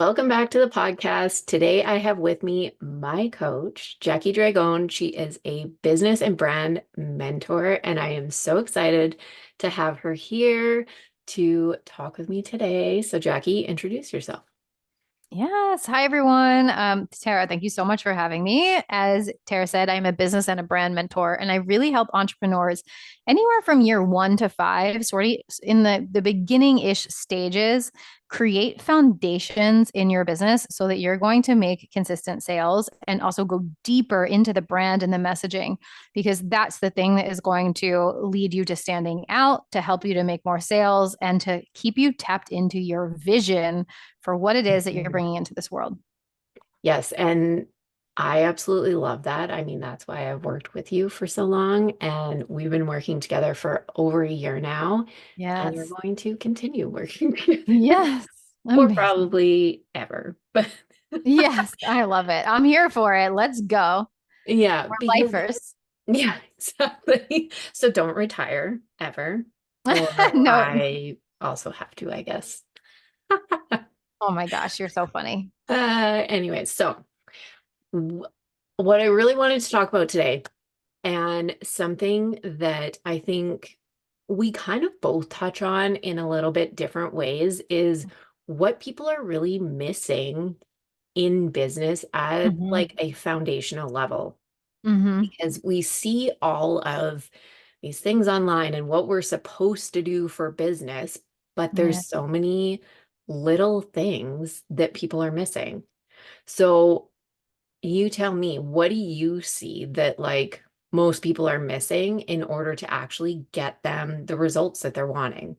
Welcome back to the podcast. Today I have with me my coach, Jackie Dragone. She is a business and brand mentor, and I am so excited to have her here to talk with me today. So, Jackie, introduce yourself. Yes. Hi, everyone. Tara, thank you so much for having me. As Tara said, I'm a business and a brand mentor, and I really help entrepreneurs anywhere from year 1 to 5, sort of in the beginning-ish stages, create foundations in your business so that you're going to make consistent sales and also go deeper into the brand and the messaging, because that's the thing that is going to lead you to standing out, to help you to make more sales, and to keep you tapped into your vision for what it is that you're Mhm. bringing into this world. Yes, and I absolutely love that. I mean, that's why I've worked with you for so long, and we've been working together for over a year now, and we're Yes. going to continue working together Yes. for Amazing. probably ever. But Yes. I love it. I'm here for it. Let's go. yeah, We're because lifers. yeah, exactly. So don't retire ever, or No. I also have to, I guess. Oh my gosh, you're so funny. Anyway, so w what I really wanted to talk about today, and something that I think we kind of both touch on in a little bit different ways, is what people are really missing in business at Hmm. like a foundational level. Hmm. Because we see all of these things online and what we're supposed to do for business, but Yeah. there's so many little things that people are missing. So you tell me, what do you see that like most people are missing in order to actually get them the results that they're wanting?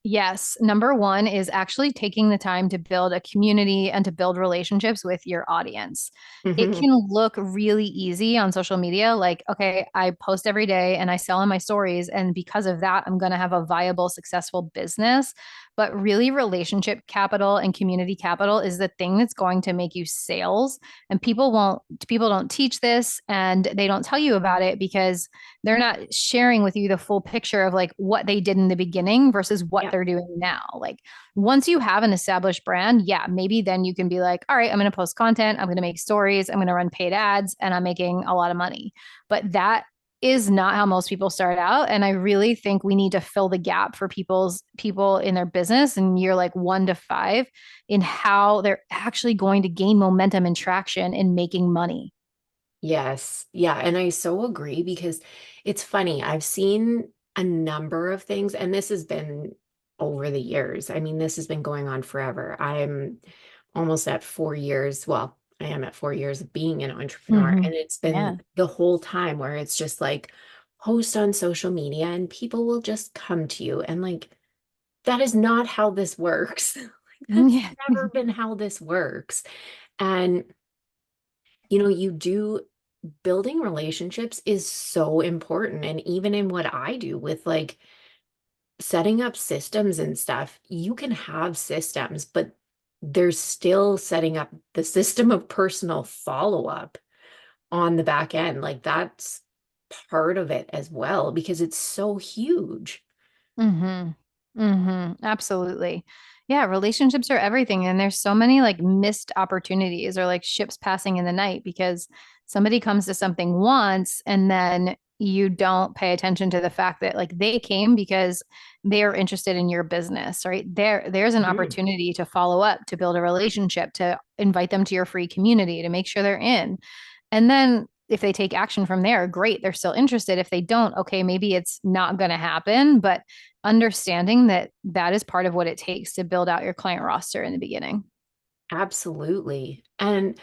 Yes. Number one is actually taking the time to build a community and to build relationships with your audience. It Hmm. can look really easy on social media. Like, okay, I post every day and I sell in my stories. And because of that, I'm going to have a viable, successful business. But really, relationship capital and community capital is the thing that's going to make you sales. And people don't teach this and they don't tell you about it because they're not sharing with you the full picture of like what they did in the beginning versus what Yeah. they're doing now. Like once you have an established brand, yeah, maybe then you can be like, all right, I'm going to post content, I'm going to make stories, I'm going to run paid ads, and I'm making a lot of money. But that is not how most people start out. And I really think we need to fill the gap for people in their business in year like 1 to 5 in how they're actually going to gain momentum and traction in making money. Yes. Yeah. And I so agree because it's funny. I've seen a number of things, and this has been over the years. I mean, this has been going on forever. I'm almost at 4 years. Well, I am at 4 years of being an entrepreneur, Mm-hmm. and it's Yeah. been the whole time where it's just like post on social media and people will just come to you. And like, that is not how this works. Like, that's Yeah. never been how this works. And you do building relationships is so important. And even in what I do with like setting up systems and stuff, you can have systems, but there's still setting up the system of personal follow-up on the back end. Like that's part of it as well because it's so huge. Mm-hmm. Mm-hmm. Absolutely. Yeah, relationships are everything. And there's so many like missed opportunities or like ships passing in the night because somebody comes to something once and then you don't pay attention to the fact that like they came because they are interested in your business, right? There's an Mhm. opportunity to follow up, to build a relationship, to invite them to your free community, to make sure they're in. And then if they take action from there, great, they're still interested. If they don't, okay, maybe it's not going to happen, but understanding that that is part of what it takes to build out your client roster in the beginning. Absolutely. And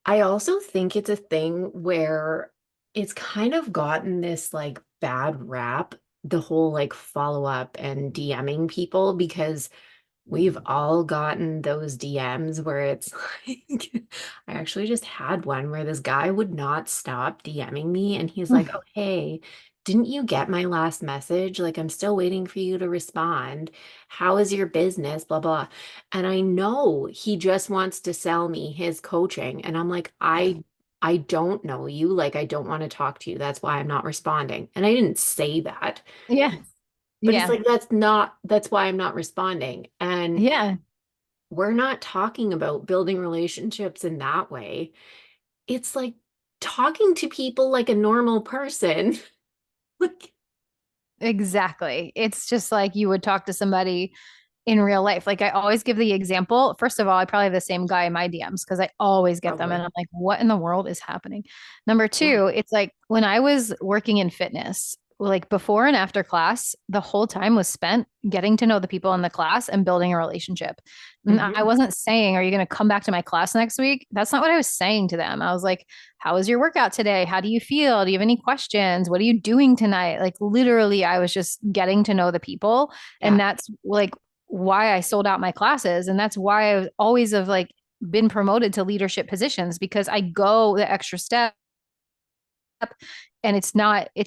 I also think it's a thing where it's kind of gotten this like bad rap, the whole like follow up and DMing people, because we've all gotten those DMs where it's like, I actually just had one where this guy would not stop DMing me. And he's like, oh, hey, didn't you get my last message? Like, I'm still waiting for you to respond. How is your business? Blah, blah. And I know he just wants to sell me his coaching. And I'm like, I don't know you. Like, I don't want to talk to you. That's why I'm not responding. And I didn't say that, Yeah. but it's Yeah. like, that's why I'm not responding. And Yeah. we're not talking about building relationships in that way. It's like talking to people like a normal person. Like, Exactly. It's just like you would talk to somebody in real life. Like I always give the example. First of all, I probably have the same guy in my DMs because I always get them and probably. I'm like, what in the world is happening? Number Yeah. two, it's like when I was working in fitness, like before and after class, the whole time was spent getting to know the people in the class and building a relationship. And I Hmm. wasn't saying, are you going to come back to my class next week? That's not what I was saying to them. I was like, how was your workout today? How do you feel? Do you have any questions? What are you doing tonight? Like literally, I was just getting to know the people. And Yeah. that's like why I sold out my classes. And that's why I always have like been promoted to leadership positions because I go the extra step and it's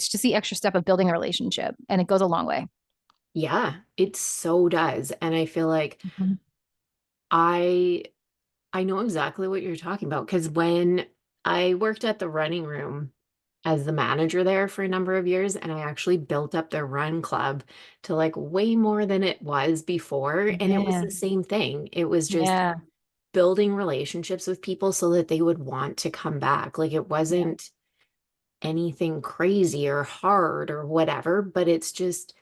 just the extra step of building a relationship and it goes a long way. Yeah, it so does. And I feel like Mhm. I I know exactly what you're talking about because when I worked at the running room as the manager there for a number of years, and I actually built up their run club to like way more than it was before. And it was Yeah. the same thing. It was just Yeah. building relationships with people so that they would want to come back. Like it Yeah. wasn't anything crazy or hard or whatever, but it's just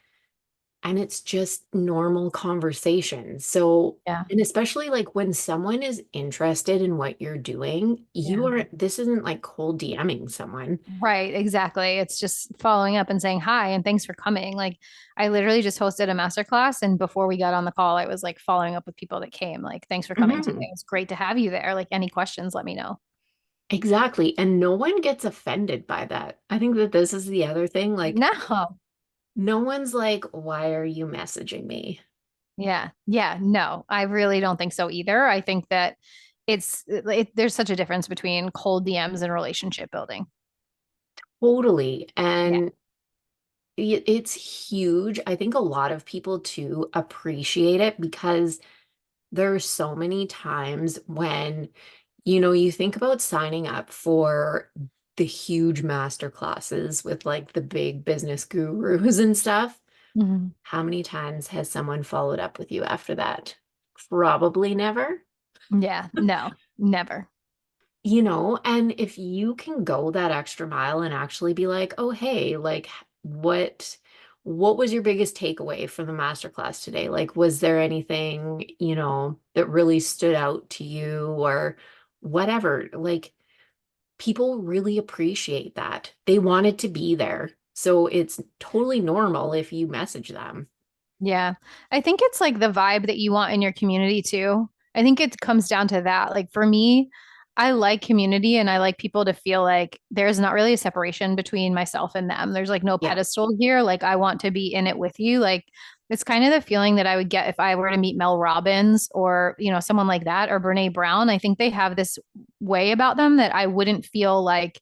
normal conversation. So, Yeah. and especially like when someone is interested in what you're doing, Yeah. this isn't like cold DMing someone. Right, exactly. It's just following up and saying hi and thanks for coming. Like I literally just hosted a master class and before we got on the call, I was like following up with people that came. Like, thanks for coming today. Mhm. It's great to have you there. Like any questions, let me know. Exactly. And no one gets offended by that. I think that this is the other thing. Like, No. no one's like, why are you messaging me? Yeah. Yeah. No, I really don't think so either. I think that there's such a difference between cold DMs and relationship building. Totally. Yeah. And it's huge. I think a lot of people too appreciate it because there are so many times when, you think about signing up for the huge master classes with like the big business gurus and stuff. Mhm. How many times has someone followed up with you after that? Probably never. Yeah. No, never. And if you can go that extra mile and actually be like, "Oh, hey, like what was your biggest takeaway from the masterclass today? Like, was there anything, that really stood out to you or whatever?" Like, people really appreciate that. They wanted to be there. So it's totally normal if you message them. Yeah. I think it's like the vibe that you want in your community too. I think it comes down to that. Like for me, I like community and I like people to feel like there's not really a separation between myself and them. There's like no Yeah. pedestal here. Like I want to be in it with you. Like it's kind of the feeling that I would get if I were to meet Mel Robbins or, someone like that or Brene Brown. I think they have this way about them that I wouldn't feel like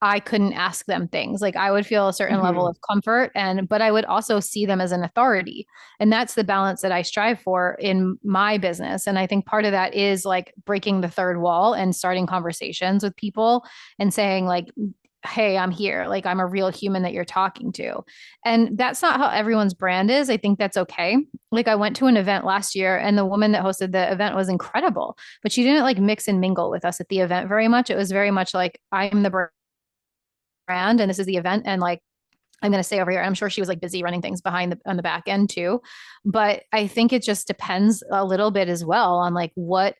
I couldn't ask them things. Like I would feel a certain level Hmm. of comfort but I would also see them as an authority. And that's the balance that I strive for in my business. And I think part of that is like breaking the third wall and starting conversations with people and saying like, hey, I'm here. Like I'm a real human that you're talking to. And that's not how everyone's brand is. I think that's okay. Like I went to an event last year and the woman that hosted the event was incredible, but she didn't like mix and mingle with us at the event very much. It was very much like I'm the brand and this is the event and like I'm going to stay over here. I'm sure she was like busy running things behind on the back end too. But I think it just depends a little bit as well on like what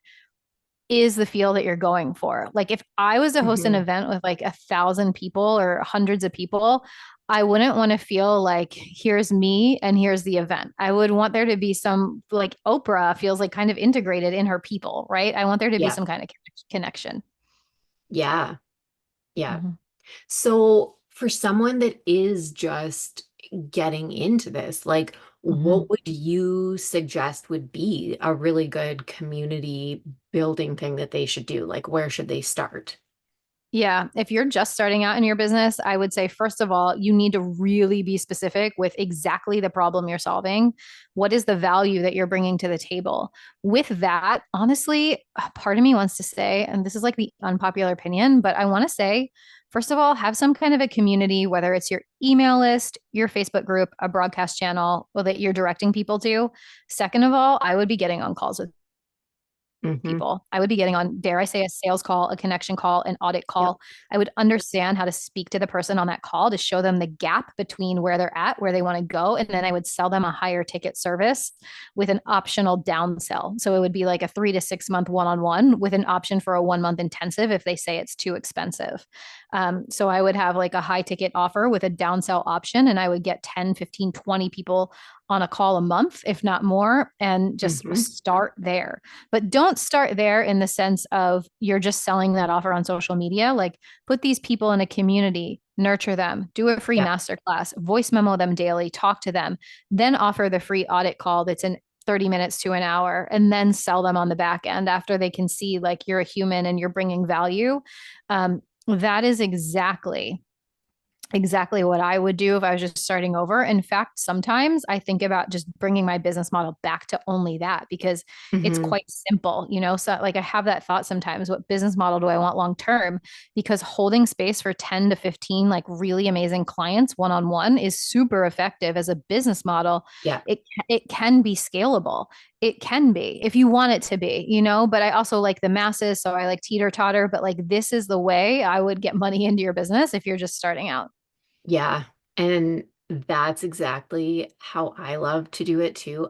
is the feel that you're going for. Like if I was to host an Hmm. event with like 1,000 people or hundreds of people, I wouldn't want to feel like here's me and here's the event. I would want there to be some like Oprah feels like kind of integrated in her people, right? I want there to be Yeah. some kind of connection. Yeah. Yeah. Mhm. So, for someone that is just getting into this, like, Mhm. what would you suggest would be a really good community building thing that they should do? Like, where should they start? Yeah, if you're just starting out in your business, I would say, first of all, you need to really be specific with exactly the problem you're solving. What is the value that you're bringing to the table? With that, honestly, a part of me wants to say, and this is like the unpopular opinion, but I want to say, first of all, have some kind of a community, whether it's your email list, your Facebook group, a broadcast channel, or that you're directing people to. Second of all, I would be getting on calls with Mm-hmm. people. I would be getting on, dare I say, a sales call, a connection call, an audit Yep. call. I would understand how to speak to the person on that call to show them the gap between where they're at, where they want to go. And then I would sell them a higher ticket service with an optional downsell. So it would be like a 3 to 6 month one-on-one with an option for a 1 month intensive if they say it's too expensive. So I would have like a high ticket offer with a downsell option, and I would get 10, 15, 20 people on a call a month, if not more, and just Mm-hmm. start there. But don't start there in the sense of you're just selling that offer on social media. Like put these people in a community, nurture them, do a free Yep. masterclass, voice memo them daily, talk to them, then offer the free audit call that's in 30 minutes to an hour, and then sell them on the back end after they can see like you're a human and you're bringing value. That is exactly what I would do if I was just starting over. In fact, sometimes I think about just bringing my business model back to only that because it's Mm-hmm. quite simple, you know? So like I have that thought sometimes, what business model do I want long term? Because holding space for 10 to 15 like really amazing clients one-on-one is super effective as a business model. Yeah. It can be scalable. It can be if you want it to be, you know, but I also like the masses, so I like teeter totter, but like this is the way I would get money into your business if you're just starting out. Yeah. And that's exactly how I love to do it too.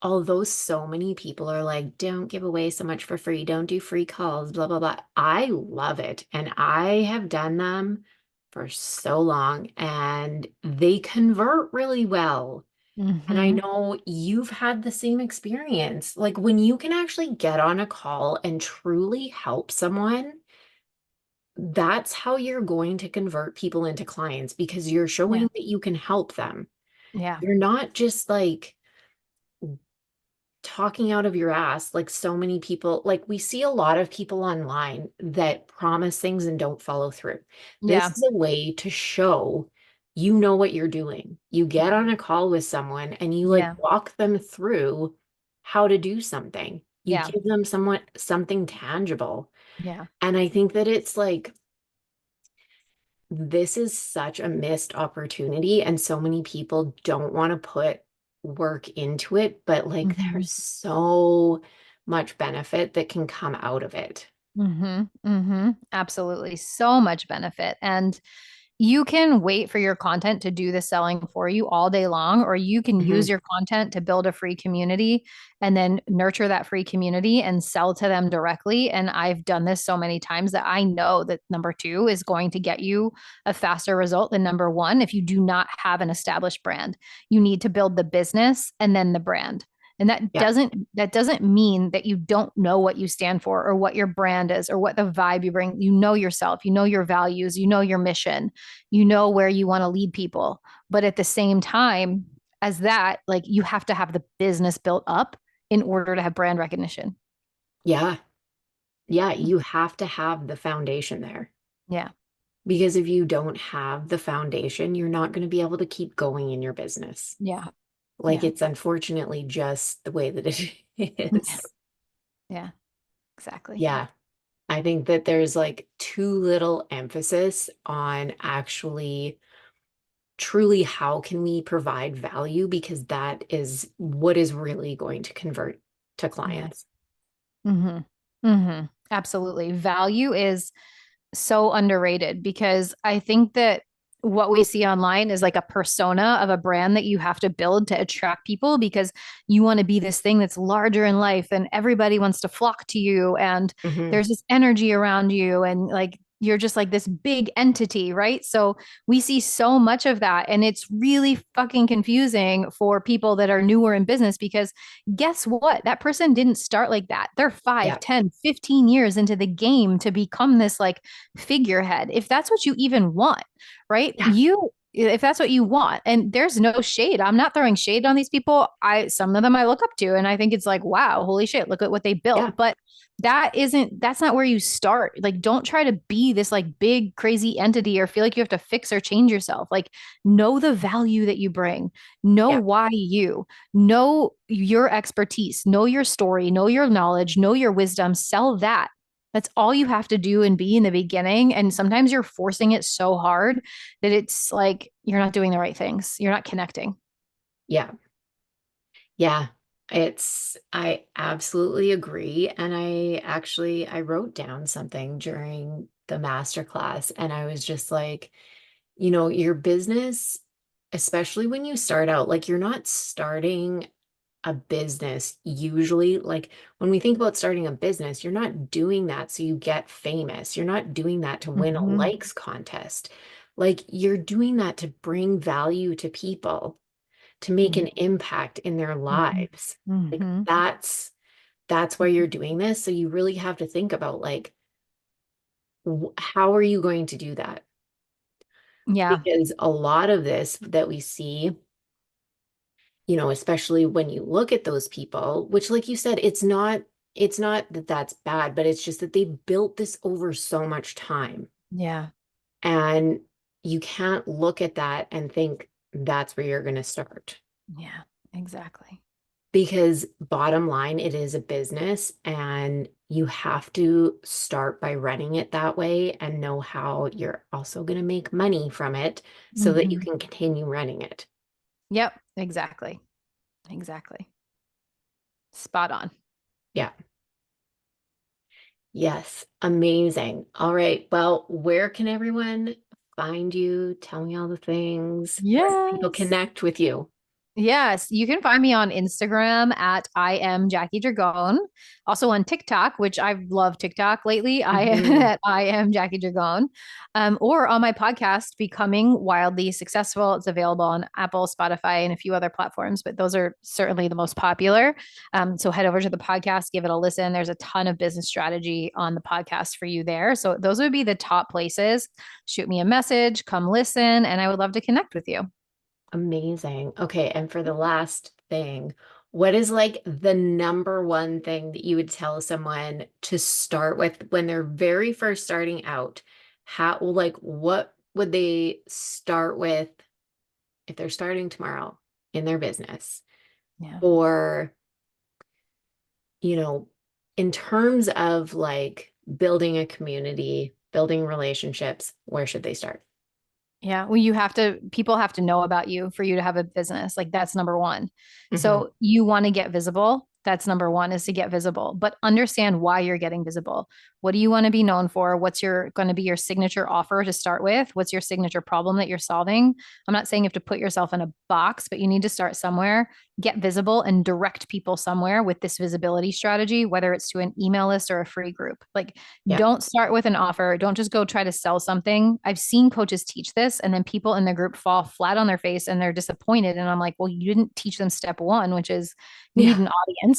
Although so many people are like, don't give away so much for free, don't do free calls, blah, blah, blah. I love it. And I have done them for so long and they convert really well. And I Mm-hmm. know you've had the same experience. Like when you can actually get on a call and truly help someone, that's how you're going to convert people into clients because you're Yeah. showing that you can help them. Yeah. You're not just like talking out of your ass like so many people. Like we see a lot of people online that promise things and don't follow through. This Yeah. is a way to show you know what you're doing. You get Yeah. on a call with someone and you like Yeah. walk them through how to do something. You Yeah. give them something tangible. Yeah. And I think that it's like this is such a missed opportunity, and so many people don't want to put work into it, but like Mm-hmm. there's so much benefit that can come out of it. Mm-hmm. Mm-hmm. Absolutely. So much benefit. And you can wait for your content to do the selling for you all day long, or you can use Mhm. your content to build a free community and then nurture that free community and sell to them directly. And I've done this so many times that I know that number two is going to get you a faster result than number one. If you do not have an established brand, you need to build the business and then the brand. And Yeah. that doesn't mean that you don't know what you stand for or what your brand is or what the vibe you bring. You know yourself, you know your values, you know your mission, you know where you want to lead people. But at the same time as that, like you have to have the business built up in order to have brand recognition. Yeah. Yeah, you have to have the foundation there. Yeah. Because if you don't have the foundation, you're not going to be able to keep going in your business. Yeah. Like Yeah. it's unfortunately just the way that it Yeah. is. Yeah. Exactly. Yeah. I think that there's like too little emphasis on actually truly how can we provide value because that is what is really going to convert to Yeah. clients. Mm-hmm. Mm-hmm. Absolutely. Value is so underrated because I think that what we see online is like a persona of a brand that you have to build to attract people because you want to be this thing that's larger in life and everybody wants to flock to you and Hmm. there's this energy around you and like you're just like this big entity, right? So we see so much of that and it's really fucking confusing for people that are newer in business because guess what? That person didn't start like that. They're Yeah. 5, 10, 15 years into the game to become this like figurehead. If that's what you even want, right? Yeah. If that's what you want, and there's no shade. I'm not throwing shade on these people. Some of them I look up to and I think it's like, wow, holy shit, look at what they built. Yeah. But that's not where you start. Like, don't try to be this like big, crazy entity or feel like you have to fix or change yourself. Like, know the value that you bring, know Yeah. why know your expertise, know your story, know your knowledge, know your wisdom, sell that. That's all you have to do and be in the beginning. And sometimes you're forcing it so hard that it's like you're not doing the right things. You're not connecting. Yeah. Yeah. I absolutely agree. And I wrote down something during the master class and I was just like, your business, especially when you start out, like you're not starting a business usually. Like when we think about starting a business, you're not doing that so you get famous. You're not doing that to win a Hmm. likes contest. Like you're doing that to bring value to people, to make an impact in their Hmm. lives. Like Hmm. that's why you're doing this. So you really have to think about like how are you going to do that? Yeah. Because a lot of this that we see, especially when you look at those people, which like you said, it's not that that's bad, but it's just that they built this over so much time. Yeah. And you can't look at that and think that's where you're going to start. Yeah. Exactly. Because bottom line, it is a business and you have to start by running it that way and know how you're also going to make money from it so that you Hmm. can continue running it. Yep. Exactly. Exactly. Spot on. Yeah. Yes. Amazing. All right. Well, where can everyone find you? Tell me all the things. Where can people Yes. connect with you? Yes, you can find me on Instagram at I am Jackie Dragone. Also on TikTok, which I've loved TikTok lately. I Mhm. at I am Jackie Dragone. Or on my podcast, Becoming Wildly Successful. It's available on Apple, Spotify, and a few other platforms, but those are certainly the most popular. So head over to the podcast, give it a listen. There's a ton of business strategy on the podcast for you there. So those would be the top places. Shoot me a message, come listen, and I would love to connect with you. Amazing. Okay. And for the last thing, what is like the number one thing that you would tell someone to start with when they're very first starting out? Like, what would they start with if they're starting tomorrow in their business? Yeah. Or, you know, in terms of like building a community, building relationships, where should they start? Yeah. Well, people have to know about you for you to have a business. Like that's number one. Hmm. So you want to get visible. That's number one is to get visible, but understand why you're getting visible. What do you want to be known for? What's your going to be your signature offer to start with? What's your signature problem that you're solving? I'm not saying you have to put yourself in a box, but you need to start somewhere, get visible and direct people somewhere with this visibility strategy, whether it's to an email list or a free group. Like Yeah. don't start with an offer. Don't just go try to sell something. I've seen coaches teach this, and then people in the group fall flat on their face and they're disappointed. And I'm like, well, you didn't teach them step one, which is need Yeah. an audience.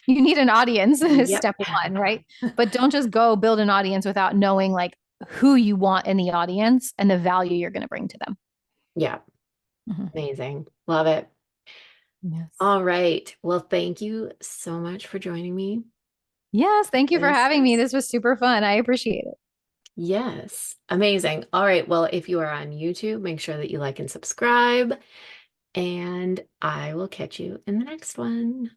You need an audience, Yep. step one, right? But don't just go build an audience without knowing like who you want in the audience and the value you're going to bring to them. Yeah. Mhm. Amazing. Love it. Yes. All right. Well, thank you so much for joining me. Yes. Thank you for This, having me. This was super fun. I appreciate it. yes, amazing. All right. Well, if you are on YouTube, make sure that you like and subscribe, and I will catch you in the next one.